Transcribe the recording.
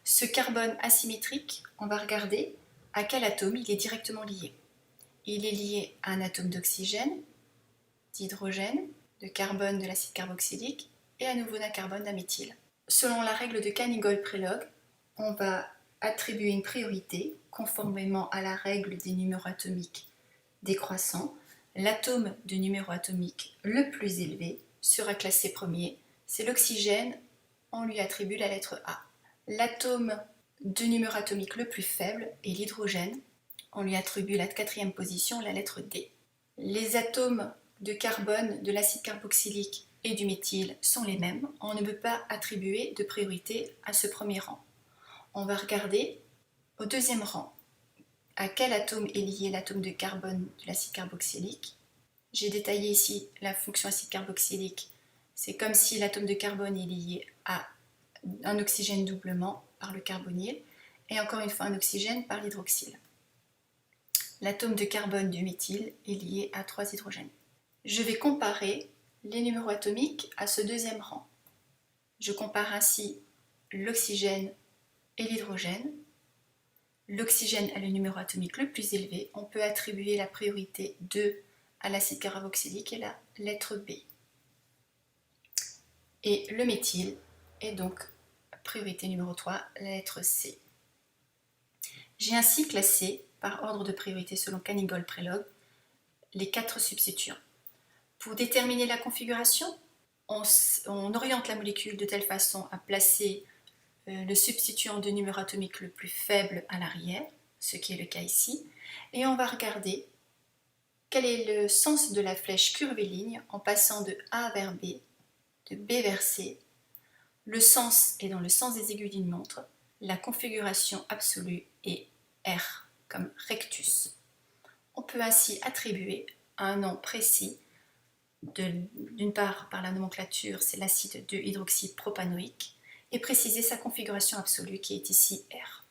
Ce carbone asymétrique, on va regarder à quel atome il est directement lié. Il est lié à un atome d'oxygène, d'hydrogène, de carbone de l'acide carboxylique et à nouveau d'un carbone d'un méthyle. Selon la règle de Canigol-Prelog, on va attribuer une priorité conformément à la règle des numéros atomiques décroissants. L'atome de numéro atomique le plus élevé sera classé premier. C'est l'oxygène, on lui attribue la lettre A. L'atome de numéro atomique le plus faible est l'hydrogène, on lui attribue la quatrième position, la lettre D. Les atomes de carbone, de l'acide carboxylique et du méthyle sont les mêmes. On ne peut pas attribuer de priorité à ce premier rang. On va regarder au deuxième rang à quel atome est lié l'atome de carbone de l'acide carboxylique. J'ai détaillé ici la fonction acide carboxylique. C'est comme si l'atome de carbone est lié à un oxygène doublement par le carbonyle et encore une fois un oxygène par l'hydroxyle. L'atome de carbone du méthyle est lié à 3 hydrogènes. Je vais comparer les numéros atomiques à ce deuxième rang. Je compare ainsi l'oxygène et l'hydrogène. L'oxygène a le numéro atomique le plus élevé. On peut attribuer la priorité 2 à l'acide carboxylique et la lettre B. Et le méthyle est donc priorité numéro 3, la lettre C. J'ai ainsi classé, par ordre de priorité selon Canigol-Prelog, les 4 substituants. Pour déterminer la configuration, on oriente la molécule de telle façon à placer le substituant de numéro atomique le plus faible à l'arrière, ce qui est le cas ici, et on va regarder quel est le sens de la flèche curviligne en passant de A vers B, de B vers C. Le sens est dans le sens des aiguilles d'une montre, la configuration absolue est R, comme rectus. On peut ainsi attribuer un nom précis, d'une part par la nomenclature, c'est l'acide 2-hydroxypropanoïque, et préciser sa configuration absolue qui est ici R.